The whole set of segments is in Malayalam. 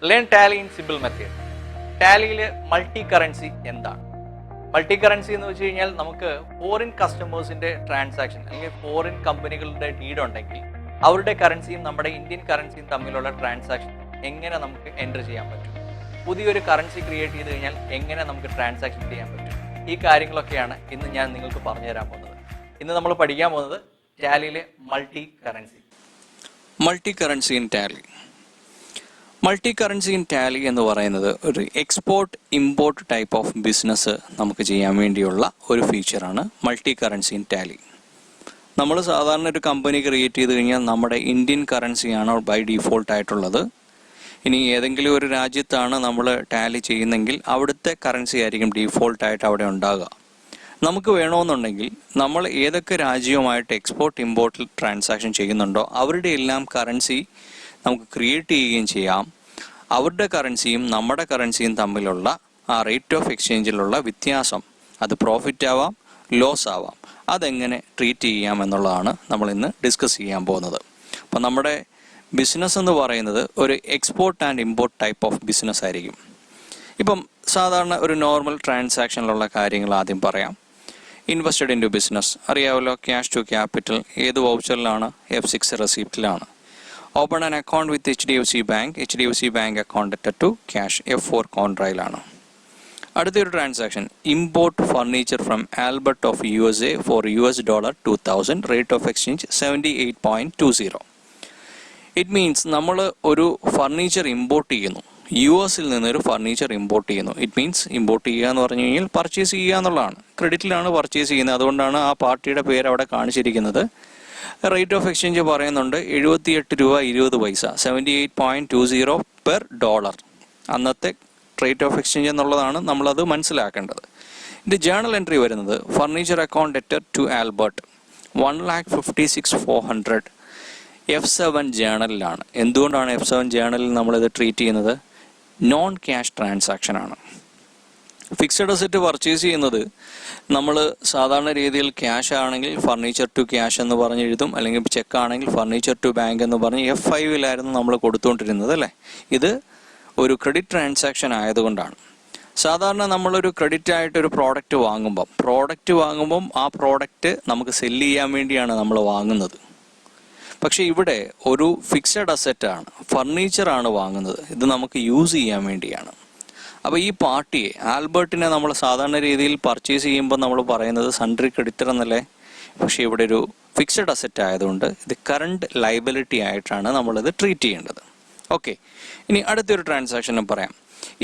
Learn Tally in simple method. ടാലിയിൽ മൾട്ടി കറൻസി എന്താണ്? മൾട്ടി കറൻസി എന്ന് വെച്ച് കഴിഞ്ഞാൽ നമുക്ക് ഫോറിൻ കസ്റ്റമേഴ്സിന്റെ ട്രാൻസാക്ഷൻ അല്ലെങ്കിൽ ഫോറിൻ കമ്പനികളുടെ ഡീഡ് ഉണ്ടെങ്കിൽ അവരുടെ കറൻസിയും നമ്മുടെ ഇന്ത്യൻ കറൻസിയും തമ്മിലുള്ള ട്രാൻസാക്ഷൻ എങ്ങനെ നമുക്ക് എൻ്റർ ചെയ്യാൻ പറ്റും, പുതിയൊരു കറൻസി ക്രിയേറ്റ് ചെയ്ത് കഴിഞ്ഞാൽ എങ്ങനെ നമുക്ക് ട്രാൻസാക്ഷൻ ചെയ്യാൻ പറ്റും, ഈ കാര്യങ്ങളൊക്കെയാണ് ഇന്ന് ഞാൻ നിങ്ങൾക്ക് പറഞ്ഞു തരാൻ പോകുന്നത്. ഇന്ന് നമ്മൾ പഠിക്കാൻ പോകുന്നത് ടാലിയിലെ multi currency. Multi currency in Tally. Multi currency in Tally എന്ന് പറയുന്നത് ഒരു export import type of business നമുക്ക് ചെയ്യാൻ വേണ്ടിയുള്ള ഒരു ഫീച്ചറാണ് മൾട്ടി കറൻസി ഇൻ ടാലി. നമ്മൾ സാധാരണ ഒരു കമ്പനി ക്രിയേറ്റ് ചെയ്ത് കഴിഞ്ഞാൽ നമ്മുടെ ഇന്ത്യൻ കറൻസിയാണ് ബൈ ഡീഫോൾട്ട് ആയിട്ടുള്ളത്. ഇനി ഏതെങ്കിലും ഒരു രാജ്യത്താണ് നമ്മൾ ടാലി ചെയ്യുന്നെങ്കിൽ അവിടുത്തെ കറൻസി ആയിരിക്കും ഡീഫോൾട്ടായിട്ട് അവിടെ ഉണ്ടാകുക. നമുക്ക് വേണമെന്നുണ്ടെങ്കിൽ നമ്മൾ ഏതൊക്കെ രാജ്യവുമായിട്ട് എക്സ്പോർട്ട് ഇമ്പോർട്ട് ട്രാൻസാക്ഷൻ ചെയ്യുന്നുണ്ടോ അവരുടെ എല്ലാം കറൻസി നമുക്ക് ക്രിയേറ്റ് ചെയ്യുകയും ചെയ്യാം. അവരുടെ കറൻസിയും നമ്മുടെ കറൻസിയും തമ്മിലുള്ള ആ റേറ്റ് ഓഫ് എക്സ്ചേഞ്ചിലുള്ള വ്യത്യാസം, അത് പ്രോഫിറ്റ് ആവാം ലോസ് ആവാം, അതെങ്ങനെ ട്രീറ്റ് ചെയ്യാം എന്നുള്ളതാണ് നമ്മൾ ഇന്ന് ഡിസ്കസ് ചെയ്യാൻ പോകുന്നത്. അപ്പം നമ്മുടെ ബിസിനസ് എന്ന് പറയുന്നത് ഒരു export and import type of business ആയിരിക്കും. ഇപ്പം സാധാരണ ഒരു നോർമൽ ട്രാൻസാക്ഷനിലുള്ള കാര്യങ്ങൾ ആദ്യം പറയാം. ഇൻവെസ്റ്റഡ് ഇൻ ടു ബിസിനസ് അറിയാമല്ലോ, ക്യാഷ് ടു ക്യാപിറ്റൽ ഏത് വൗച്ചറിലാണ്? F6 റെസിപ്റ്റിലാണ്. Open an account with HDFC bank account അറ്റഡ് to cash F4 കോൺട്രയിലാണ്. അടുത്തൊരു transaction import furniture from Albert of USA for $2000, rate of exchange 78.20. It means നമ്മൾ ഒരു ഫർണിച്ചർ ഇമ്പോർട്ട് ചെയ്യുന്നു, US-ൽ നിന്നൊരു ഫർണിച്ചർ ഇമ്പോർട്ട് ചെയ്യുന്നു. ഇറ്റ് മീൻസ് ഇമ്പോർട്ട് ചെയ്യുക എന്ന് പറഞ്ഞു കഴിഞ്ഞാൽ പർച്ചേസ് ചെയ്യുക എന്നുള്ളതാണ്. ക്രെഡിറ്റിലാണ് പർച്ചേസ് ചെയ്യുന്നത്, അതുകൊണ്ടാണ് ആ പാർട്ടിയുടെ പേര് അവിടെ കാണിച്ചിരിക്കുന്നത്. റേറ്റ് ഓഫ് എക്സ്ചേഞ്ച് പറയുന്നുണ്ട് 78 രൂപ 20 പൈസ, 78.20 പെർ ഡോളർ. അന്നത്തെ റേറ്റ് ഓഫ് എക്സ്ചേഞ്ച് എന്നുള്ളതാണ് നമ്മളത് മനസ്സിലാക്കേണ്ടത്. ഇതിൻ്റെ ജേണൽ എൻട്രി വരുന്നത് furniture account അറ്റഡ് to Albert 1,56,400 F7 ജേണലിലാണ്. എന്തുകൊണ്ടാണ് F7 ജേണലിൽ നമ്മളിത് ട്രീറ്റ് ചെയ്യുന്നത്? നോൺ ക്യാഷ് ട്രാൻസാക്ഷൻ ആണ്. ഫിക്സഡ് അസറ്റ് പർച്ചേസ് ചെയ്യുന്നത് നമ്മൾ സാധാരണ രീതിയിൽ ക്യാഷ് ആണെങ്കിൽ ഫർണിച്ചർ ടു ക്യാഷ് എന്ന് പറഞ്ഞ് എഴുതും, അല്ലെങ്കിൽ ചെക്ക് ആണെങ്കിൽ ഫർണിച്ചർ ടു ബാങ്ക് എന്ന് പറഞ്ഞ് F5-ലായിരുന്നു നമ്മൾ കൊടുത്തുകൊണ്ടിരുന്നത് അല്ലേ. ഇത് ഒരു ക്രെഡിറ്റ് ട്രാൻസാക്ഷൻ ആയതുകൊണ്ടാണ്. സാധാരണ നമ്മളൊരു ക്രെഡിറ്റ് ആയിട്ട് ഒരു പ്രോഡക്റ്റ് വാങ്ങുമ്പം ആ പ്രോഡക്റ്റ് നമുക്ക് സെല്ല് ചെയ്യാൻ വേണ്ടിയാണ് നമ്മൾ വാങ്ങുന്നത്. പക്ഷേ ഇവിടെ ഒരു ഫിക്സഡ് അസറ്റ് ആണ്, ഫർണിച്ചറാണ് വാങ്ങുന്നത്, ഇത് നമുക്ക് യൂസ് ചെയ്യാൻ വേണ്ടിയാണ്. അപ്പോൾ ഈ പാർട്ടിയെ ആൽബർട്ടിനെ നമ്മൾ സാധാരണ രീതിയിൽ പർച്ചേസ് ചെയ്യുമ്പോൾ നമ്മൾ പറയുന്നത് സൺട്രി ക്രെഡിറ്റർ എന്നല്ലേ. പക്ഷേ ഇവിടെ ഒരു ഫിക്സഡ് അസറ്റ് ആയതുകൊണ്ട് ഇത് കറണ്ട് ലയബിലിറ്റി ആയിട്ടാണ് നമ്മളിത് ട്രീറ്റ് ചെയ്യേണ്ടത്. ഓക്കെ, ഇനി അടുത്തൊരു ട്രാൻസാക്ഷൻ പറയാം.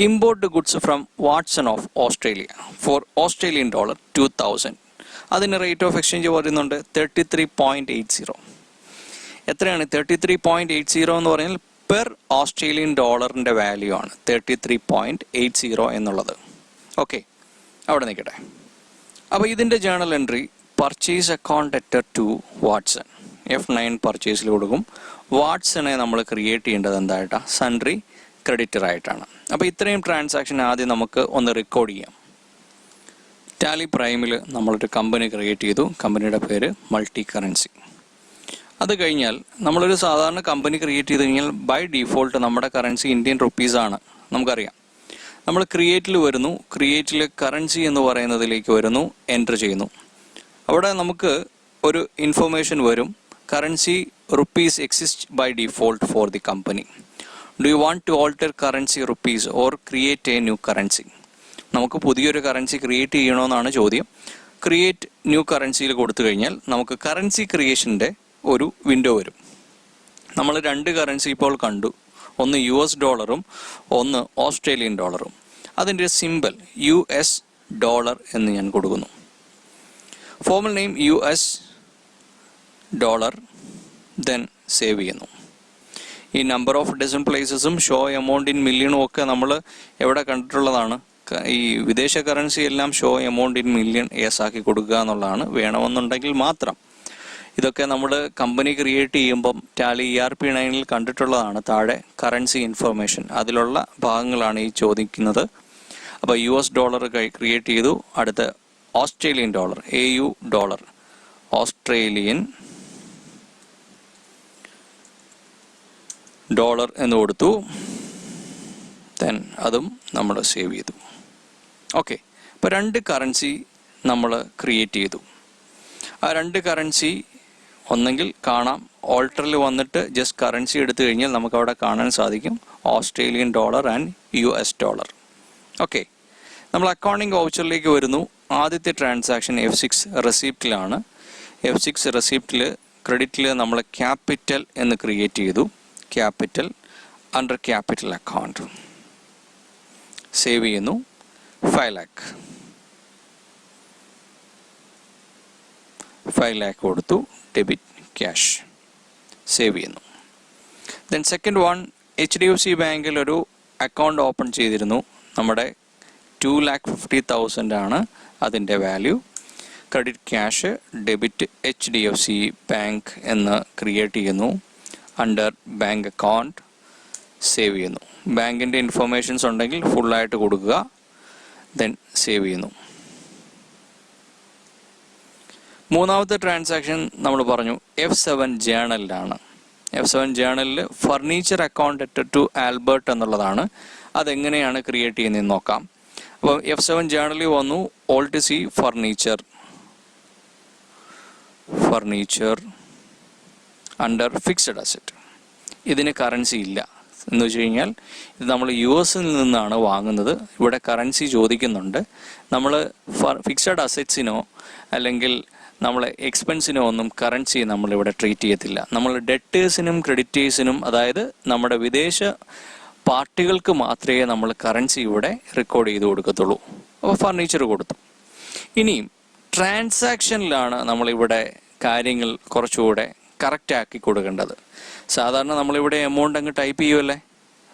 Import goods from Watson of Australia for $2000. അതിന് റേറ്റ് ഓഫ് എക്സ്ചേഞ്ച് പറയുന്നുണ്ട് 33.80. എത്രയാണ് 33.80 എന്ന് പറഞ്ഞാൽ പെർ ഓസ്ട്രേലിയൻ ഡോളറിൻ്റെ വാല്യൂ ആണ് 33.80 എന്നുള്ളത്. ഓക്കെ, അവിടെ നിൽക്കട്ടെ. അപ്പോൾ ഇതിൻ്റെ journal entry purchase account അറ്റഡ് to Watson F9 പർച്ചേസിൽ കൊടുക്കും. വാട്സനെ നമ്മൾ ക്രിയേറ്റ് ചെയ്യേണ്ടത് എന്തായിട്ടാണ്? സൺട്രി ക്രെഡിറ്റർ ആയിട്ടാണ്. അപ്പോൾ ഇത്രയും ട്രാൻസാക്ഷൻ ആദ്യം നമുക്ക് ഒന്ന് റെക്കോർഡ് ചെയ്യാം. ടാലി പ്രൈമിൽ നമ്മളൊരു കമ്പനി ക്രിയേറ്റ് ചെയ്തു. കമ്പനിയുടെ പേര് മൾട്ടി കറൻസി. അത് കഴിഞ്ഞാൽ നമ്മളൊരു സാധാരണ കമ്പനി ക്രിയേറ്റ് ചെയ്ത് കഴിഞ്ഞാൽ ബൈ ഡീഫോൾട്ട് നമ്മുടെ കറൻസി ഇന്ത്യൻ റുപ്പീസാണ്, നമുക്കറിയാം. നമ്മൾ ക്രിയേറ്റിൽ വരുന്നു, ക്രിയേറ്റിൽ കറൻസി എന്ന് പറയുന്നതിലേക്ക് വരുന്നു, എൻ്റർ ചെയ്യുന്നു. അവിടെ നമുക്ക് ഒരു ഇൻഫർമേഷൻ വരും, currency rupees exist by default for the company. Do you want to alter currency rupees or create a new currency? നമുക്ക് പുതിയൊരു കറൻസി ക്രിയേറ്റ് ചെയ്യണമെന്നാണ് ചോദ്യം. ക്രിയേറ്റ് ന്യൂ കറൻസിയിൽ കൊടുത്തു കഴിഞ്ഞാൽ നമുക്ക് കറൻസി ക്രിയേഷൻ്റെ ഒരു വിൻഡോ വരും. നമ്മൾ രണ്ട് കറൻസി ഇപ്പോൾ കണ്ടു, ഒന്ന് US ഡോളറും ഒന്ന് ഓസ്ട്രേലിയൻ ഡോളറും. അതിൻ്റെ സിമ്പൽ US ഡോളർ എന്ന് ഞാൻ കൊടുക്കുന്നു. Formal name US dollar, then save ചെയ്യുന്നു. ഈ നമ്പർ ഓഫ് ഡസൻ പ്ലേസസും ഷോ എമൗണ്ട് ഇൻ മില്യണും ഒക്കെ നമ്മൾ എവിടെ കണ്ടിട്ടുള്ളതാണ്. ഈ വിദേശ കറൻസി എല്ലാം ഷോ എമൗണ്ട് ഇൻ മില്യൺ ആക്കി കൊടുക്കുക എന്നുള്ളതാണ്. വേണമെന്നുണ്ടെങ്കിൽ മാത്രം. ഇതൊക്കെ നമ്മൾ കമ്പനി ക്രിയേറ്റ് ചെയ്യുമ്പം ടാലി ERP9 കണ്ടിട്ടുള്ളതാണ്. താഴെ കറൻസി ഇൻഫർമേഷൻ അതിലുള്ള ഭാഗങ്ങളാണ് ഈ ചോദിക്കുന്നത്. അപ്പോൾ US ഡോളർ ക്രിയേറ്റ് ചെയ്തു. അടുത്ത Australian dollar, AU dollar, Australian dollar എന്ന് കൊടുത്തു. ദെൻ അതും നമ്മൾ സേവ് ചെയ്തു. ഓക്കെ, അപ്പോൾ 2 കറൻസി നമ്മൾ ക്രിയേറ്റ് ചെയ്തു. ആ 2 കറൻസി ഒന്നെങ്കിൽ കാണാം, ഓൾട്ടറിൽ വന്നിട്ട് ജസ്റ്റ് കറൻസി എടുത്തു കഴിഞ്ഞാൽ നമുക്ക് അവിടെ കാണാൻ സാധിക്കും Australian dollar and US dollar. Okay, നമ്മൾ അക്കൗണ്ടിങ് വൗച്ചറിലേക്ക് വരുന്നു. ആദ്യത്തെ ട്രാൻസാക്ഷൻ F6 റെസിപ്റ്റിലാണ്. F6 റെസിപ്റ്റിൽ ക്രെഡിറ്റിൽ നമ്മൾ ക്യാപിറ്റൽ എന്ന് ക്രിയേറ്റ് ചെയ്തു. Capital under capital account save ചെയ്യുന്നു. 5 lakh കൊടുത്തു. ഡെബിറ്റ് ക്യാഷ് സേവ് ചെയ്യുന്നു. ദെൻ സെക്കൻഡ് വൺ, HDFC ബാങ്കിൽ ഒരു അക്കൗണ്ട് ഓപ്പൺ ചെയ്തിരുന്നു. നമ്മുടെ 2,50,000 ആണ് അതിൻ്റെ value. Credit cash debit HDFC bank എന്ന് ക്രിയേറ്റ് ചെയ്യുന്നു. അണ്ടർ ബാങ്ക് അക്കൗണ്ട് സേവ് ചെയ്യുന്നു. ബാങ്കിൻ്റെ ഇൻഫർമേഷൻസ് ഉണ്ടെങ്കിൽ ഫുള്ളായിട്ട് കൊടുക്കുക. ദെൻ സേവ് ചെയ്യുന്നു. മൂന്നാമത്തെ ട്രാൻസാക്ഷൻ നമ്മൾ പറഞ്ഞു F7 ജേണലിലാണ്. F7 ജേണലിൽ ഫർണിച്ചർ അക്കൗണ്ട് ടു ആൽബർട്ട് എന്നുള്ളതാണ്. അതെങ്ങനെയാണ് ക്രിയേറ്റ് ചെയ്യുന്നതെന്ന് നോക്കാം. അപ്പോൾ F7 ജേണലിൽ വന്നു. Alt C furniture under fixed asset. ഇതിന് കറൻസി ഇല്ല എന്ന് വെച്ച് കഴിഞ്ഞാൽ ഇത് നമ്മൾ US നിന്നാണ് വാങ്ങുന്നത്. ഇവിടെ കറൻസി ചോദിക്കുന്നുണ്ട്. നമ്മൾ ഫിക്സഡ് അസറ്റ്സിനോ അല്ലെങ്കിൽ നമ്മൾ എക്സ്പെൻസിനോ ഒന്നും കറൻസി നമ്മളിവിടെ ട്രീറ്റ് ചെയ്യത്തില്ല. നമ്മൾ ഡെറ്റേഴ്സിനും ക്രെഡിറ്റേഴ്സിനും, അതായത് നമ്മുടെ വിദേശ പാർട്ടികൾക്ക് മാത്രമേ നമ്മൾ കറൻസി ഇവിടെ റെക്കോർഡ് ചെയ്ത് കൊടുക്കത്തുള്ളൂ. അപ്പോൾ ഫർണിച്ചർ കൊടുത്തു. ഇനിയും ട്രാൻസാക്ഷനിലാണ് നമ്മളിവിടെ കാര്യങ്ങൾ കുറച്ചുകൂടെ കറക്റ്റ് ആക്കി കൊടുക്കേണ്ടത്. സാധാരണ നമ്മളിവിടെ എമൗണ്ട് അങ്ങ് ടൈപ്പ് ചെയ്യുമല്ലേ.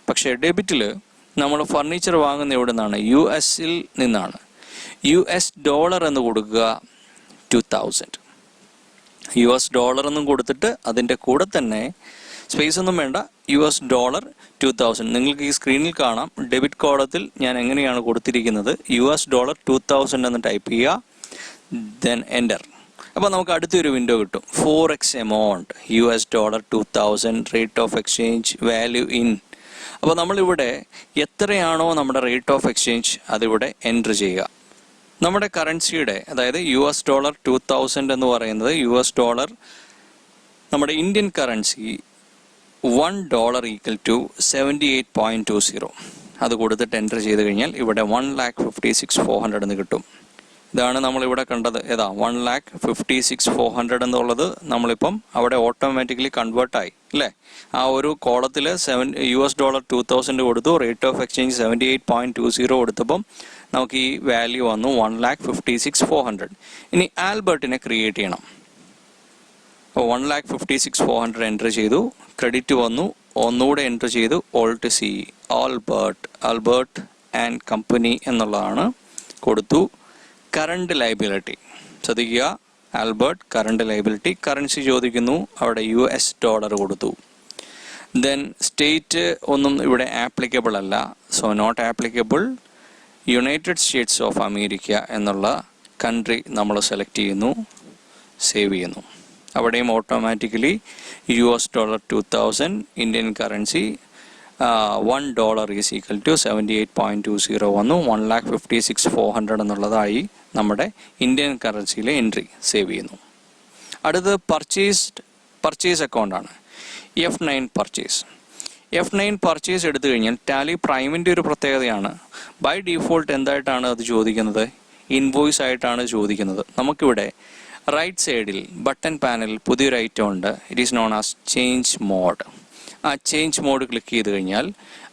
പക്ഷേ ഡെബിറ്റിൽ നമ്മൾ ഫർണിച്ചർ വാങ്ങുന്ന എവിടെ നിന്നാണ്? US നിന്നാണ്. US ഡോളർ എന്ന് കൊടുക്കുക 2,000. US ഡോളർ എന്നും കൊടുത്തിട്ട് അതിൻ്റെ കൂടെ തന്നെ സ്പേസ് ഒന്നും വേണ്ട, US ഡോളർ 2,000. നിങ്ങൾക്ക് ഈ സ്ക്രീനിൽ കാണാം. ഡെബിറ്റ് കോളത്തിൽ ഞാൻ എങ്ങനെയാണ് കൊടുത്തിരിക്കുന്നത്. US ഡോളർ 2,000 എന്ന് ടൈപ്പ് ചെയ്യുക. Then enter. അപ്പോൾ നമുക്ക് അടുത്തൊരു വിൻഡോ കിട്ടും. 4x amount US dollar 2,000 rate of exchange value in. അപ്പോൾ നമ്മളിവിടെ എത്രയാണോ നമ്മുടെ റേറ്റ് ഓഫ് എക്സ്ചേഞ്ച് അതിവിടെ എൻറ്റർ ചെയ്യുക. നമ്മുടെ കറൻസിയുടെ, അതായത് US ഡോളർ 2,000 എന്ന് പറയുന്നത് US ഡോളർ നമ്മുടെ ഇന്ത്യൻ കറൻസി $1 = 78.20. അത് കൊടുത്തിട്ട് എൻറ്റർ ചെയ്ത് കഴിഞ്ഞാൽ ഇവിടെ 1,56,400 എന്ന് കിട്ടും. ഇതാണ് നമ്മളിവിടെ കണ്ടത്. ഏതാ 1,56,400 എന്നുള്ളത് നമ്മളിപ്പം അവിടെ ഓട്ടോമാറ്റിക്കലി കൺവേർട്ടായി അല്ലേ. ആ ഒരു കോളത്തിൽ US ഡോളർ 2,000 കൊടുത്തു, റേറ്റ് ഓഫ് എക്സ്ചേഞ്ച് 78.20 കൊടുത്തപ്പം നമുക്ക് ഈ വാല്യൂ വന്നു 1,56,400. ഇനി ആൽബർട്ടിനെ ക്രിയേറ്റ് ചെയ്യണം. അപ്പോൾ 1,56,400 എൻറ്റർ ചെയ്തു. ക്രെഡിറ്റ് വന്നു. ഒന്നുകൂടെ എൻറ്റർ ചെയ്തു. Alt C Albert and company എന്നുള്ളതാണ് കൊടുത്തു. കറണ്ട് ലൈബിലിറ്റി ശ്രദ്ധിക്കുക. Albert current liability. കറൻസി ചോദിക്കുന്നു, അവിടെ US ഡോളർ കൊടുത്തു. ദെൻ സ്റ്റേറ്റ് ഒന്നും ഇവിടെ ആപ്ലിക്കബിൾ അല്ല. So not applicable. United States of America എന്നുള്ള കൺട്രി നമ്മൾ സെലക്ട് ചെയ്യുന്നു. സേവ് ചെയ്യുന്നു. അവിടെയും automatically US dollar 2,000 Indian currency $1 = 78.20 വന്നു. 1,56,400 എന്നുള്ളതായി നമ്മുടെ ഇന്ത്യൻ കറൻസിയിലെ എൻട്രി. സേവ് ചെയ്യുന്നു. അടുത്തത് പർച്ചേസ് അക്കൗണ്ടാണ്. F9 പർച്ചേസ് എടുത്തു കഴിഞ്ഞാൽ ടാലി പ്രൈമിൻ്റെ ഒരു പ്രത്യേകതയാണ്. ബൈ ഡീഫോൾട്ട് എന്തായിട്ടാണ് അത് ചോദിക്കുന്നത്? ഇൻവോയ്സ് ആയിട്ടാണ് ചോദിക്കുന്നത്. നമുക്കിവിടെ റൈറ്റ് സൈഡിൽ ബട്ടൺ പാനലിൽ പുതിയൊരു ഐറ്റം ഉണ്ട്. It is known as change mode. ആ ചേഞ്ച് മോഡ് ക്ലിക്ക് ചെയ്ത് കഴിഞ്ഞാൽ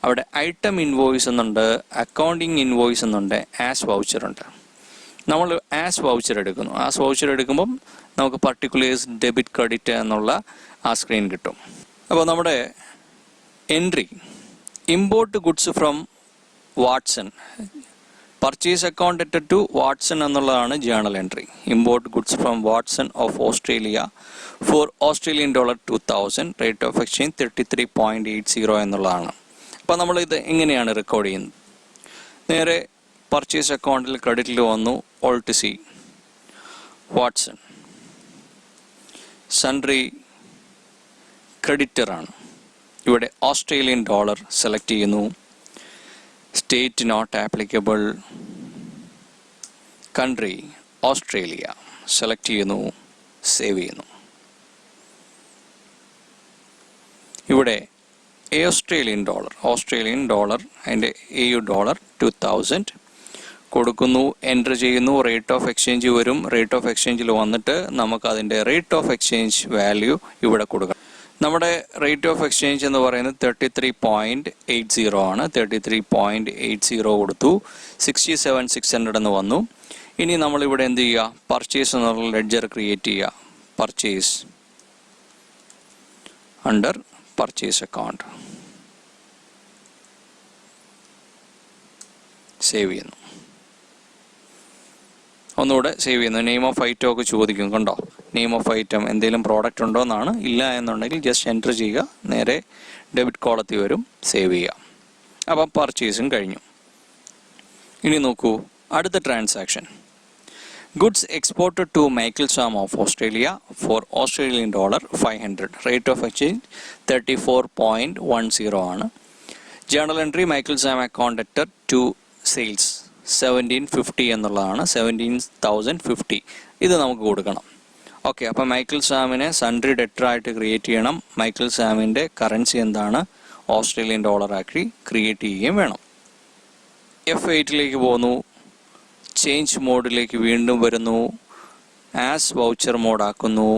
അവിടെ ഐറ്റം ഇൻവോയ്സ് എന്നുണ്ട്, അക്കൗണ്ടിങ് ഇൻവോയ്സ് എന്നുണ്ട്, ആസ് വൗച്ചർ ഉണ്ട്. നമ്മൾ ആസ് വൗച്ചർ എടുക്കുന്നു. ആസ് വൗച്ചർ എടുക്കുമ്പം നമുക്ക് പർട്ടിക്കുലേഴ്സ് ഡെബിറ്റ് ക്രെഡിറ്റ് എന്നുള്ള ആ സ്ക്രീൻ കിട്ടും. അപ്പോൾ നമ്മുടെ entry import goods from Watson. Purchase account to Watson എന്നുള്ളതാണ് journal entry. Import goods from Watson of Australia for Australian dollar 2,000 rate of exchange 33.80 എന്നുള്ളതാണ്. അപ്പോൾ നമ്മൾ ഇത് എങ്ങനെയാണ് റെക്കോർഡ് ചെയ്യുന്നത്? നേരെ പർച്ചേസ് അക്കൗണ്ടിൽ ക്രെഡിറ്റിൽ വന്നു. ഓൾട്ട് സി വാട്സൺ സൺട്രി ക്രെഡിറ്ററാണ്. ഇവിടെ Australian dollar സെലക്ട് ചെയ്യുന്നു. State not applicable, country Australia select ചെയ്യുന്നു, സേവ് ചെയ്യുന്നു. ഇവിടെ ഓസ്ട്രേലിയൻ ഡോളർ അതിൻ്റെ EU ഡോളർ 2000 കൊടുക്കുന്നു, എൻ്റർ ചെയ്യുന്നു. റേറ്റ് ഓഫ് എക്സ്ചേഞ്ച് വരും. റേറ്റ് ഓഫ് എക്സ്ചേഞ്ചിൽ വന്നിട്ട് നമുക്ക് അതിൻ്റെ റേറ്റ് ഓഫ് എക്സ്ചേഞ്ച് വാല്യൂ ഇവിടെ കൊടുക്കണം. നമ്മുടെ റേറ്റ് ഓഫ് എക്സ്ചേഞ്ച് എന്ന് പറയുന്നത് 33.80 ആണ്. 33.80 കൊടുത്തു. 67,600 എന്ന് വന്നു. ഇനി നമ്മളിവിടെ എന്ത് ചെയ്യുക? പർച്ചേസ് എന്നുള്ള ലെഡ്ജർ ക്രിയേറ്റ് ചെയ്യുക. Purchase under purchase account save ചെയ്യുന്നു. ഒന്നുകൂടെ സേവ് ചെയ്യുന്നു. നെയിം ഓഫ് ഐറ്റം ഒക്കെ ചോദിക്കും, കണ്ടോ? നെയിം ഓഫ് ഐറ്റം എന്തെങ്കിലും പ്രോഡക്റ്റ് ഉണ്ടോ എന്നാണ്. ഇല്ല എന്നുണ്ടെങ്കിൽ ജസ്റ്റ് എൻ്റർ ചെയ്യുക, നേരെ ഡെബിറ്റ് കോളത്തിൽ വരും, സേവ് ചെയ്യുക. അപ്പം പർച്ചേസും കഴിഞ്ഞു. ഇനി നോക്കൂ അടുത്ത transaction. Goods exported to Michael Sam of Australia for Australian dollar 500. Rate of exchange 34.10 ആണ്. Journal entry Michael Sam account debtor to sales 1750 എന്നുള്ളതാണ്. 17,050 ഇത് നമുക്ക് കൊടുക്കണം. ഓക്കെ, അപ്പോൾ മൈക്കിൾ സാമിനെ സൺട്രി ഡെറ്റർ ആയിട്ട് ക്രിയേറ്റ് ചെയ്യണം. മൈക്കിൾ സാമിൻ്റെ കറൻസി എന്താണ്? ഓസ്ട്രേലിയൻ ഡോളർ ആക്കി ക്രിയേറ്റ് ചെയ്യുകയും വേണം. F8 പോകുന്നു. ചേഞ്ച് മോഡിലേക്ക് വീണ്ടും വരുന്നു. ആസ് വൗച്ചർ മോഡാക്കുന്നു.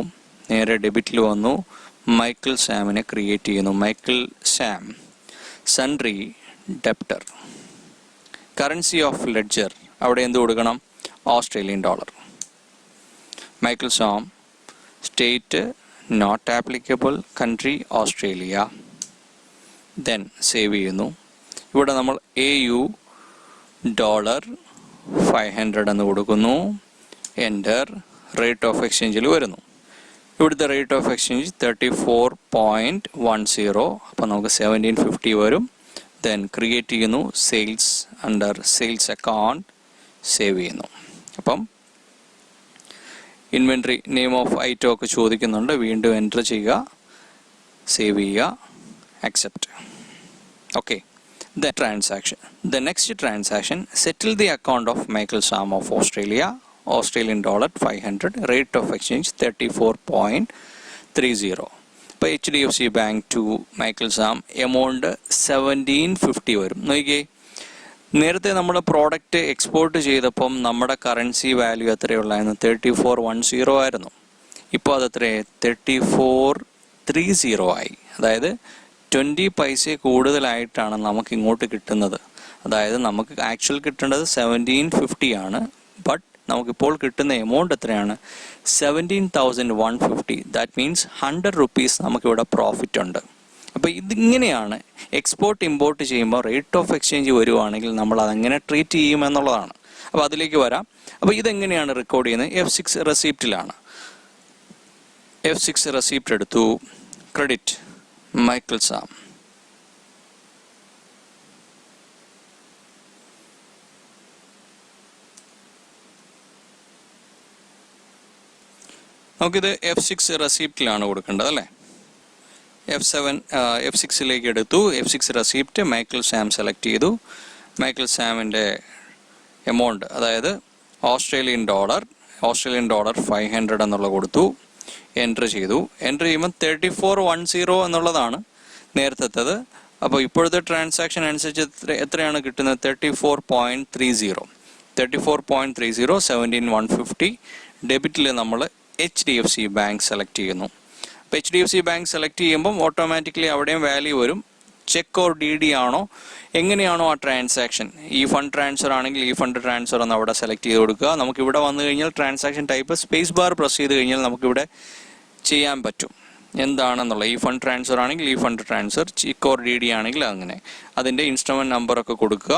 നേരെ ഡെബിറ്റിൽ വന്നു. മൈക്കിൾ സാമിനെ ക്രിയേറ്റ് ചെയ്യുന്നു. Michael Sam sundry debtor. Currency of ledger അവിടെ എന്ത് കൊടുക്കണം? Australian dollar. Michael Sam state not applicable, country Australia. Then save ചെയ്യുന്നു. ഇവിടെ നമ്മൾ AU ഡോളർ 500 എന്ന് കൊടുക്കുന്നു. എൻ്റർ. റേറ്റ് ഓഫ് എക്സ്ചേഞ്ചിൽ വരുന്നു. ഇവിടുത്തെ റേറ്റ് ഓഫ് എക്സ്ചേഞ്ച് 34.10. അപ്പോൾ നമുക്ക് 1750 വരും. ദെൻ ക്രിയേറ്റ് ചെയ്യുന്നു. Sales under sales account save ചെയ്യുന്നു. അപ്പം ഇൻവെൻട്രി നെയിം ഓഫ് ഐറ്റം ഒക്കെ ചോദിക്കുന്നുണ്ട്. വീണ്ടും എൻ്റർ ചെയ്യുക, സേവ് ചെയ്യുക, accept. Okay, the transaction. The next transaction, settle the account of Michael Sam of Australia, Australian dollar 500, rate of exchange 34.30. ഇപ്പോൾ HDFC bank to Michael Sam amount 1750 വരും. നോക്കിയേ, നേരത്തെ നമ്മൾ പ്രോഡക്റ്റ് എക്സ്പോർട്ട് ചെയ്തപ്പം നമ്മുടെ കറൻസി വാല്യൂ എത്രയുള്ളായിരുന്നു? 3410 ആയിരുന്നു. ഇപ്പോൾ അത് എത്രയായി? 3430 ആയി. അതായത് 20 പൈസ കൂടുതലായിട്ടാണ് നമുക്ക് ഇങ്ങോട്ട് കിട്ടുന്നത്. അതായത് നമുക്ക് ആക്ച്വൽ കിട്ടേണ്ടത് 1750 ആണ്. ബട്ട് നമുക്കിപ്പോൾ കിട്ടുന്ന എമൗണ്ട് എത്രയാണ്? 17,150. ദാറ്റ് മീൻസ് 100 റുപ്പീസ് നമുക്കിവിടെ പ്രോഫിറ്റ് ഉണ്ട്. അപ്പോൾ ഇതിങ്ങനെയാണ് എക്സ്പോർട്ട് ഇമ്പോർട്ട് ചെയ്യുമ്പോൾ റേറ്റ് ഓഫ് എക്സ്ചേഞ്ച് വരുവാണെങ്കിൽ നമ്മൾ അതെങ്ങനെ ട്രീറ്റ് ചെയ്യുമെന്നുള്ളതാണ്. അപ്പോൾ അതിലേക്ക് വരാം. അപ്പോൾ ഇതെങ്ങനെയാണ് റെക്കോർഡ് ചെയ്യുന്നത്? F6 റെസിപ്റ്റിലാണ്. F6 റെസിപ്റ്റ് എടുത്തു. Credit Michael Sam. നമുക്കിത് F6 റെസിപ്റ്റിലാണ് കൊടുക്കേണ്ടത് അല്ലേ? F6 എടുത്തു. F6 receipt Michael Sam select ചെയ്തു. മൈക്കിൾ സാമിൻ്റെ എമൗണ്ട്, അതായത് ഓസ്ട്രേലിയൻ ഡോളർ 500 എന്നുള്ള കൊടുത്തു. എൻ്റർ ചെയ്തു. എൻ്റർ ചെയ്യുമ്പോൾ 3410 എന്നുള്ളതാണ് നേരത്തേത്. അപ്പോൾ ഇപ്പോഴത്തെ ട്രാൻസാക്ഷൻ അനുസരിച്ച് എത്രയാണ് കിട്ടുന്നത്? 34.30. 17,150. ഡെബിറ്റിൽ നമ്മൾ HDFC ബാങ്ക് സെലക്ട് ചെയ്യുന്നു. അപ്പോൾ HDFC ബാങ്ക് സെലക്ട് ചെയ്യുമ്പം ഓട്ടോമാറ്റിക്കലി അവിടെയും വാല്യൂ വരും. ചെക്ക് ഓർ DD ആണോ, എങ്ങനെയാണോ ആ ട്രാൻസാക്ഷൻ, ഈ ഫണ്ട് ട്രാൻസ്ഫർ ആണെങ്കിൽ ഈ ഫണ്ട് ട്രാൻസ്ഫർ എന്ന് അവിടെ സെലക്ട് ചെയ്ത് കൊടുക്കുക. നമുക്കിവിടെ വന്നു കഴിഞ്ഞാൽ transaction type space bar press ചെയ്ത് കഴിഞ്ഞാൽ നമുക്കിവിടെ ചെയ്യാൻ പറ്റും എന്താണെന്നുള്ള. ഈ ഫണ്ട് ട്രാൻസ്ഫർ ആണെങ്കിൽ ഈ fund transfer, check or DD ആണെങ്കിൽ അങ്ങനെ. അതിൻ്റെ ഇൻസ്ട്രുമെൻറ്റ് നമ്പറൊക്കെ കൊടുക്കുക,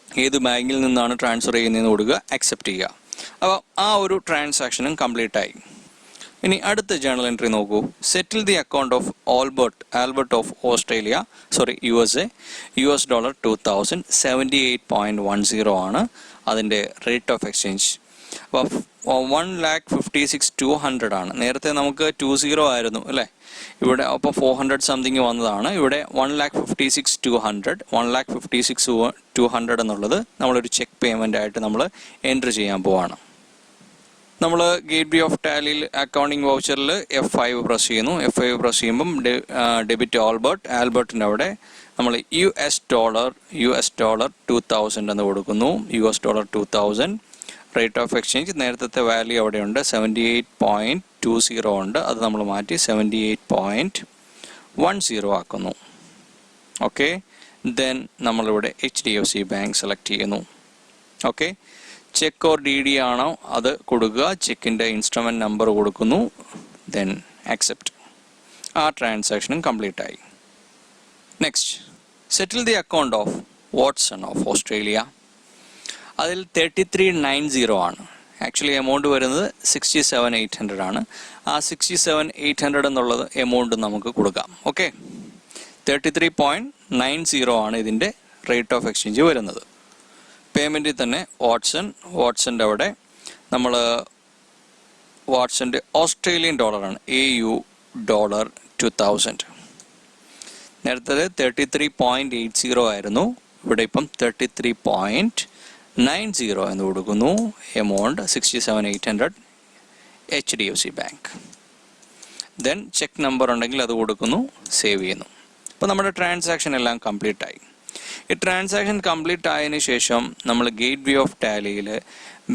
ഏത് ബാങ്കിൽ നിന്നാണ് ട്രാൻസ്ഫർ ചെയ്യുന്നതെന്ന് കൊടുക്കുക, അക്സെപ്റ്റ് ചെയ്യുക. അപ്പോൾ ആ ഒരു ട്രാൻസാക്ഷനും കംപ്ലീറ്റ് ആയി. ഇനി അടുത്ത ജേണൽ എൻട്രി നോക്കൂ. Settle the account of Albert of Australia, USA, US dollar 2000, 78.10 ആണ് അതിൻ്റെ റേറ്റ് ഓഫ് എക്സ്ചേഞ്ച്. അപ്പോൾ 1,56,200 ആണ്. നേരത്തെ നമുക്ക് 20 ആയിരുന്നു അല്ലേ? ഇവിടെ അപ്പോൾ 400 സംതിങ് വന്നതാണ്. ഇവിടെ 1,56,200 1,56,200 എന്നുള്ളത് നമ്മളൊരു ചെക്ക് പേയ്മെൻ്റ് ആയിട്ട് നമ്മൾ എൻട്രി ചെയ്യാൻ പോവാണ്. നമ്മൾ ഗേറ്റ് വേ ഓഫ് ടാലിയിൽ അക്കൗണ്ടിങ് വൗച്ചറിൽ F5 പ്രസ് ചെയ്യുന്നു. F5 പ്രസ് ചെയ്യുമ്പം ഡെബിറ്റ് ആൽബർട്ടിൻ്റെ അവിടെ നമ്മൾ US ഡോളർ 2000 എന്ന് കൊടുക്കുന്നു. US dollar 2000. Rate of exchange നേരത്തെ വാല്യൂ അവിടെയുണ്ട് 78.20 ഉണ്ട്. അത് നമ്മൾ മാറ്റി 78.10 ആക്കുന്നു. ഓക്കെ, ദെൻ നമ്മളിവിടെ HDFC ബാങ്ക് സെലക്ട് ചെയ്യുന്നു. ഓക്കെ, ചെക്ക് ഓർ DD ആണോ അത് കൊടുക്കുക. ചെക്കിൻ്റെ ഇൻസ്ട്രുമെൻറ്റ് നമ്പർ കൊടുക്കുന്നു. Then accept. ആ ട്രാൻസാക്ഷനും കംപ്ലീറ്റ് ആയി. Next, settle the account of Watson of Australia. അതിൽ 3390 ആണ്. ആക്ച്വലി എമൗണ്ട് വരുന്നത് 67,800 ആണ്. ആ 67,800 എന്നുള്ളത് എമൗണ്ട് നമുക്ക് കൊടുക്കാം. ഓക്കെ, 33.90 ആണ് ഇതിൻ്റെ റേറ്റ് ഓഫ് എക്സ്ചേഞ്ച് വരുന്നത്. പേയ്മെൻറ്റിൽ തന്നെ വാട്സൻ്റെ അവിടെ നമ്മൾ വാട്സൻ്റെ ഓസ്ട്രേലിയൻ ഡോളറാണ് AU ഡോളർ 2000. നേരത്തെ 33.80 ആയിരുന്നു. ഇവിടെ ഇപ്പം 33.90 എന്ന് കൊടുക്കുന്നു. Amount 67,800 HDFC bank. Then check number ഉണ്ടെങ്കിൽ അത് കൊടുക്കുന്നു, സേവ് ചെയ്യുന്നു. അപ്പോൾ നമ്മുടെ ട്രാൻസാക്ഷൻ എല്ലാം കംപ്ലീറ്റ് ആയി. ഈ ട്രാൻസാക്ഷൻ കംപ്ലീറ്റ് ആയതിനു ശേഷം നമ്മൾ ഗേറ്റ് വേ ഓഫ് ടാലിയിൽ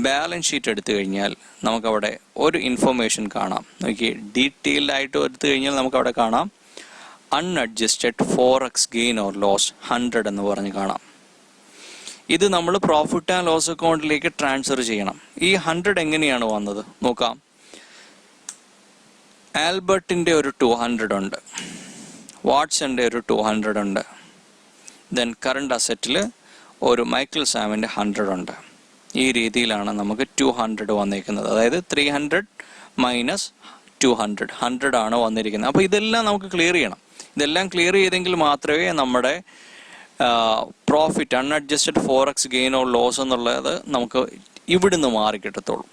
ബാലൻസ് ഷീറ്റ് എടുത്തു കഴിഞ്ഞാൽ നമുക്കവിടെ ഒരു ഇൻഫർമേഷൻ കാണാം. നോക്കി, ഡീറ്റെയിൽഡ് ആയിട്ട് എടുത്തു കഴിഞ്ഞാൽ നമുക്കവിടെ കാണാം അൺഅഡ്ജസ്റ്റഡ് ഫോറക്സ് ഗെയിൻ ഓർ ലോസ് 100 എന്ന് പറഞ്ഞ് കാണാം. ഇത് നമ്മൾ പ്രോഫിറ്റ് ആൻഡ് ലോസ് അക്കൗണ്ടിലേക്ക് ട്രാൻസ്ഫർ ചെയ്യണം. ഈ 100 എങ്ങനെയാണ് വന്നത് നോക്കാം. ആൽബർട്ടിൻ്റെ ഒരു 200 ഉണ്ട്, വാട്സൻ്റെ ഒരു 200 ഉണ്ട്. ദെൻ കറണ്ട് അസറ്റിൽ ഒരു മൈക്കിൾ സാമിൻ്റെ 100 ഉണ്ട്. ഈ രീതിയിലാണ് നമുക്ക് 200 വന്നിരിക്കുന്നത്. അതായത് 300 മൈനസ് 200 100 ആണ് വന്നിരിക്കുന്നത്. അപ്പോൾ ഇതെല്ലാം നമുക്ക് ക്ലിയർ ചെയ്യണം. ഇതെല്ലാം ക്ലിയർ ചെയ്തെങ്കിൽ മാത്രമേ നമ്മുടെ profit unadjusted forex gain or loss എന്നുള്ളത് നമുക്ക് ഇവിടുന്ന് മാറിക്കിട്ടത്തുള്ളൂ.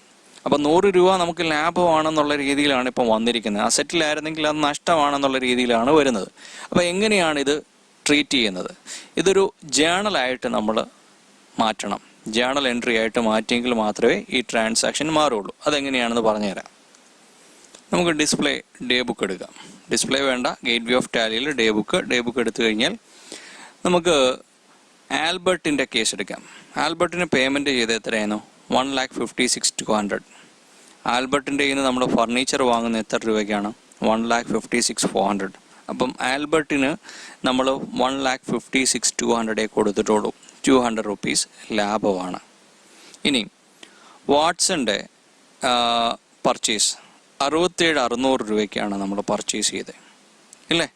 അപ്പോൾ 100 രൂപ നമുക്ക് ലാഭമാണെന്നുള്ള രീതിയിലാണ് ഇപ്പം വന്നിരിക്കുന്നത്. അസറ്റിലായിരുന്നെങ്കിൽ അത് നഷ്ടമാണെന്നുള്ള രീതിയിലാണ് വരുന്നത്. അപ്പോൾ എങ്ങനെയാണ് ഇത് ട്രീറ്റ് ചെയ്യുന്നത്? ഇതൊരു ജേണലായിട്ട് നമ്മൾ മാറ്റണം. ജേണൽ എൻട്രി ആയിട്ട് മാറ്റിയെങ്കിൽ മാത്രമേ ഈ ട്രാൻസാക്ഷൻ മാറുള്ളൂ. അതെങ്ങനെയാണെന്ന് പറഞ്ഞുതരാം. നമുക്ക് ഡിസ്പ്ലേ ഡേ ബുക്ക് എടുക്കാം. ഡിസ്പ്ലേ വേണ്ട, ഗേറ്റ് വേ ഓഫ് ടാലിയിൽ ഡേ ബുക്ക് എടുത്തു കഴിഞ്ഞാൽ നമുക്ക് ആൽബർട്ടിൻ്റെ കേസ് എടുക്കാം. ആൽബർട്ടിന് പേയ്മെൻറ്റ് ചെയ്ത് എത്രയായിരുന്നു? 1,56,200. ആൽബർട്ടിൻ്റെ കയ്യിൽ നിന്ന് നമ്മൾ ഫർണിച്ചർ വാങ്ങുന്ന എത്ര രൂപയ്ക്കാണ്? 1,56,400. അപ്പം ആൽബർട്ടിന് നമ്മൾ 1,56,200 കൊടുത്തിട്ടുള്ളൂ. 200 rupees ലാഭമാണ്. ഇനി വാട്സൻ്റെ പർച്ചേസ് 67,600 രൂപയ്ക്കാണ് നമ്മൾ പർച്ചേസ് ചെയ്തത് ഇല്ലേ?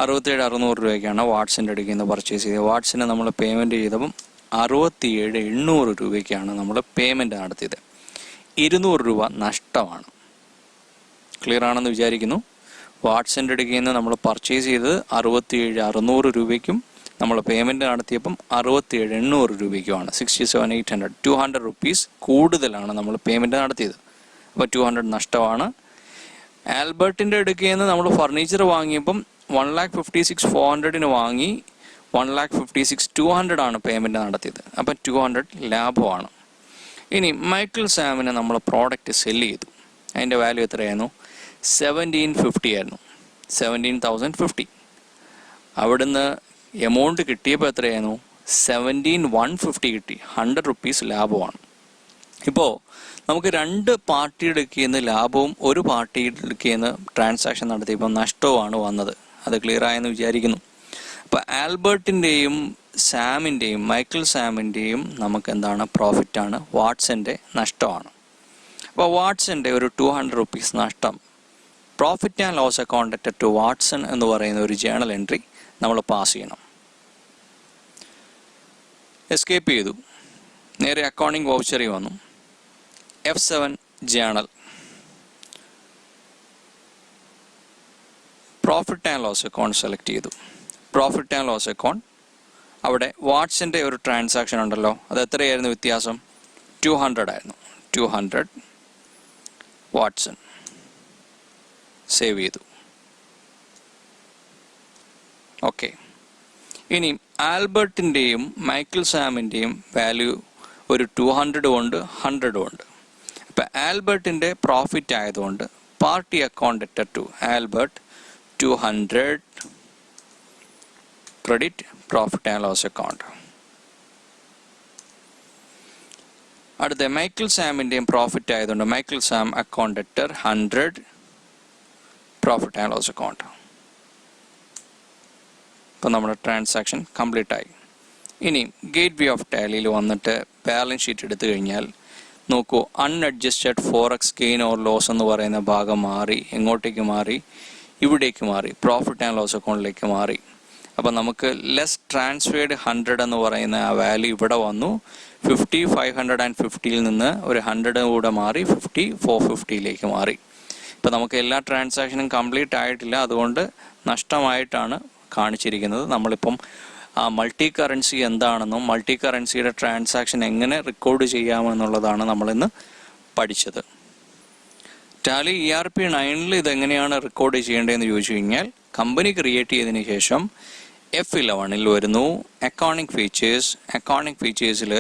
67,600 രൂപയ്ക്കാണ് വാട്സൻ്റെ അടുക്കിൽ നിന്ന് പർച്ചേസ് ചെയ്തത്. വാട്സിന് നമ്മൾ പേയ്മെൻറ്റ് ചെയ്തപ്പം 67,800 രൂപയ്ക്കാണ് നമ്മൾ പേയ്മെൻറ്റ് നടത്തിയത്. 200 രൂപ നഷ്ടമാണ്. ക്ലിയർ ആണെന്ന് വിചാരിക്കുന്നു. വാട്സൻ്റെ അടുക്കിൽ നിന്ന് നമ്മൾ പർച്ചേസ് ചെയ്തത് 67,600 രൂപയ്ക്കും നമ്മൾ പേയ്മെൻറ്റ് നടത്തിയപ്പം 67,800 രൂപയ്ക്കുമാണ്. 67,800 200 rupees കൂടുതലാണ് നമ്മൾ പേയ്മെൻറ്റ് നടത്തിയത്. അപ്പോൾ 200 നഷ്ടമാണ്. ആൽബർട്ടിൻ്റെ അടുക്കിൽ നിന്ന് നമ്മൾ ഫർണിച്ചർ വാങ്ങിയപ്പം 1,56,400 വാങ്ങി 1,56,200 ആണ് പേയ്മെൻറ്റ് നടത്തിയത്. അപ്പം 200 ലാഭമാണ്. ഇനി മൈക്കിൾ സാമിന് നമ്മൾ പ്രോഡക്റ്റ് സെല്ല് ചെയ്തു. അതിൻ്റെ വാല്യൂ എത്രയായിരുന്നു? 1750 ആയിരുന്നു. 17,050. അവിടുന്ന് എമൗണ്ട് കിട്ടിയപ്പോൾ എത്രയായിരുന്നു? 17,150 കിട്ടി. 100 rupees ലാഭമാണ്. ഇപ്പോൾ നമുക്ക് രണ്ട് പാർട്ടിയുടെ കയ്യിൽ ലാഭവും ഒരു പാർട്ടിയുടെ കയ്യിൽ ട്രാൻസാക്ഷൻ നടത്തിയപ്പോൾ നഷ്ടവുമാണ് വന്നത്. അത് ക്ലിയർ ആയെന്ന് വിചാരിക്കുന്നു. അപ്പോൾ ആൽബർട്ടിൻ്റെയും സാമിൻ്റെയും മൈക്കിൾ സാമിൻ്റെയും നമുക്ക് എന്താണ്? പ്രോഫിറ്റാണ്. വാട്സൻ്റെ നഷ്ടമാണ്. അപ്പോൾ വാട്സൻ്റെ ഒരു 200 rupees നഷ്ടം profit and loss account to Watson എന്ന് പറയുന്ന ഒരു ജേണൽ എൻട്രി നമ്മൾ പാസ് ചെയ്യണം. എസ്കേപ്പ് ചെയ്തു, നേരെ അക്കൗണ്ടിങ് വൗച്ചറിൽ വന്നു. F7 journal profit and loss account select ചെയ്തു. പ്രോഫിറ്റ് ആൻഡ് ലോസ് അക്കൗണ്ട് അവിടെ വാട്സിൻ്റെ ഒരു ട്രാൻസാക്ഷൻ ഉണ്ടല്ലോ, അത് എത്രയായിരുന്നു വ്യത്യാസം? 200 ആയിരുന്നു. 200 വാട്സൺ. സേവ് ചെയ്തു. ഓക്കെ. ഇനി ആൽബർട്ടിൻ്റെയും മൈക്കിൾ സാമിൻ്റെയും വാല്യൂ ഒരു 200 ഉണ്ട്, 100 ഉണ്ട്. ഇപ്പം ആൽബർട്ടിൻ്റെ പ്രോഫിറ്റ് ആയതുകൊണ്ട് party account debtor to Albert 200 credit profit and loss account. അടുത്ത മൈക്കിൾ സാമിൻ്റെയും പ്രോഫിറ്റ് ആയതുകൊണ്ട് Michael Sam account debtor 100 profit and loss account. ഇപ്പോൾ നമ്മുടെ ട്രാൻസാക്ഷൻ കംപ്ലീറ്റ് ആയി. ഇനി ഗേറ്റ് വേ ഓഫ് ടാലിയിൽ വന്നിട്ട് ബാലൻസ് ഷീറ്റ് എടുത്തു കഴിഞ്ഞാൽ നോക്കൂ, അൺഅഡ്ജസ്റ്റഡ് ഫോറക്സ് ഗെയിൻ ഓർ ലോസ് എന്ന് പറയുന്ന ഭാഗം മാറി. എങ്ങോട്ടേക്ക് മാറി? ഇവിടേക്ക് മാറി, പ്രോഫിറ്റ് ആൻഡ് ലോസ് അക്കൗണ്ടിലേക്ക് മാറി. അപ്പോൾ നമുക്ക് ലെസ് ട്രാൻസ്ഫേർഡ് 100 എന്ന് പറയുന്ന ആ വാല്യൂ ഇവിടെ വന്നു. 50 550യിൽ നിന്ന് ഒരു 100 കൂടെ മാറി 50 450യിലേക്ക് മാറി. ഇപ്പോൾ നമുക്ക് എല്ലാ ട്രാൻസാക്ഷനും കംപ്ലീറ്റ് ആയിട്ടില്ല, അതുകൊണ്ട് നഷ്ടമായിട്ടാണ് കാണിച്ചിരിക്കുന്നത്. നമ്മളിപ്പം മൾട്ടി കറൻസി എന്താണെന്നും മൾട്ടി കറൻസിയുടെ ട്രാൻസാക്ഷൻ എങ്ങനെ റെക്കോർഡ് ചെയ്യാമെന്നുള്ളതാണ് നമ്മളിന്ന് പഠിച്ചത്. ടാലി ERP 9 ഇതെങ്ങനെയാണ് റെക്കോർഡ് ചെയ്യേണ്ടതെന്ന് ചോദിച്ചു കഴിഞ്ഞാൽ, കമ്പനി ക്രിയേറ്റ് ചെയ്തതിന് ശേഷം F11 വരുന്നു അക്കൗണ്ടിങ് ഫീച്ചേഴ്സ്. അക്കൗണ്ടിങ് ഫീച്ചേഴ്സിൽ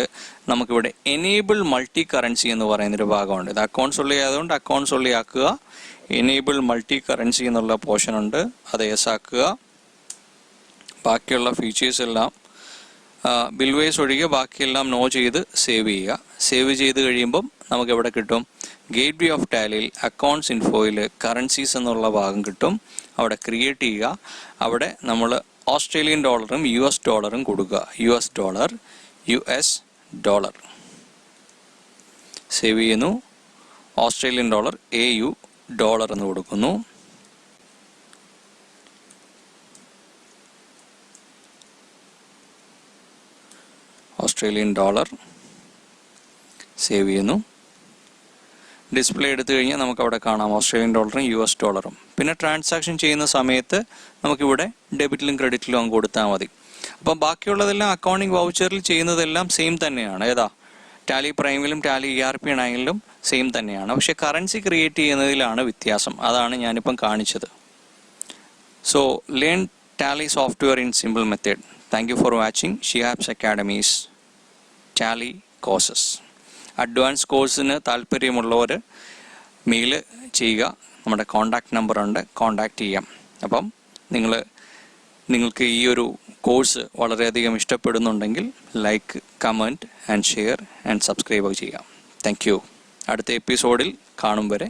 നമുക്കിവിടെ എനേബിൾ മൾട്ടി കറൻസി എന്ന് പറയുന്നൊരു ഭാഗമുണ്ട്. ഇത് അക്കൗണ്ട്സ് ഉള്ളി ആയതുകൊണ്ട് അക്കൗണ്ട്സ് ഉള്ളി ആക്കുക. എനേബിൾ മൾട്ടി കറൻസി എന്നുള്ള പോർഷൻ ഉണ്ട്, അത് യെസ് ആക്കുക. ബാക്കിയുള്ള ഫീച്ചേഴ്സ് എല്ലാം ബിൽവേസ് ഒഴികെ ബാക്കിയെല്ലാം നോ ചെയ്ത് സേവ് ചെയ്യുക. സേവ് ചെയ്ത് കഴിയുമ്പം നമുക്ക് എവിടെ കിട്ടും? ഗേറ്റ് വേ ഓഫ് ടാലിയിൽ അക്കൗണ്ട്സ് ഇൻഫോയിൽ കറൻസീസ് എന്നുള്ള ഭാഗം കിട്ടും. അവിടെ ക്രിയേറ്റ് ചെയ്യുക. അവിടെ നമ്മൾ ഓസ്ട്രേലിയൻ ഡോളറും US ഡോളറും കൊടുക്കുക. US ഡോളർ സേവ് ചെയ്യുന്നു. ഓസ്ട്രേലിയൻ ഡോളർ AU ഡോളർ എന്ന് കൊടുക്കുന്നു. ഓസ്ട്രേലിയൻ ഡോളർ സേവ് ചെയ്യുന്നു. ഡിസ്പ്ലേ എടുത്തു കഴിഞ്ഞാൽ നമുക്ക് അവിടെ കാണാം ഓസ്ട്രേലിയൻ ഡോളറും US ഡോളറും. പിന്നെ ട്രാൻസാക്ഷൻ ചെയ്യുന്ന സമയത്ത് നമുക്കിവിടെ ഡെബിറ്റിലും ക്രെഡിറ്റിലും അങ്ങ് കൊടുത്താൽ മതി. അപ്പം ബാക്കിയുള്ളതെല്ലാം അക്കൗണ്ടിങ് വൗച്ചറിൽ ചെയ്യുന്നതെല്ലാം സെയിം തന്നെയാണ്. ഏതാ? ടാലി പ്രൈമിലും ടാലി ERP 9 സെയിം തന്നെയാണ്. പക്ഷെ കറൻസി ക്രിയേറ്റ് ചെയ്യുന്നതിലാണ് വ്യത്യാസം. അതാണ് ഞാനിപ്പം കാണിച്ചത്. So learn Tally software in simple method. Thank you for watching Shihab's academies Tally courses. Advance കോഴ്സിന് താല്പര്യമുള്ളവർ മെയിൽ ചെയ്യുക. നമ്മുടെ കോൺടാക്റ്റ് നമ്പർ ഉണ്ട്, കോൺടാക്റ്റ് ചെയ്യാം. അപ്പം നിങ്ങൾക്ക് ഈ ഒരു കോഴ്സ് വളരെയധികം ഇഷ്ടപ്പെടുന്നുണ്ടെങ്കിൽ like, comment and share and subscribe ചെയ്യാം. Thank you. അടുത്ത എപ്പിസോഡിൽ കാണും വരെ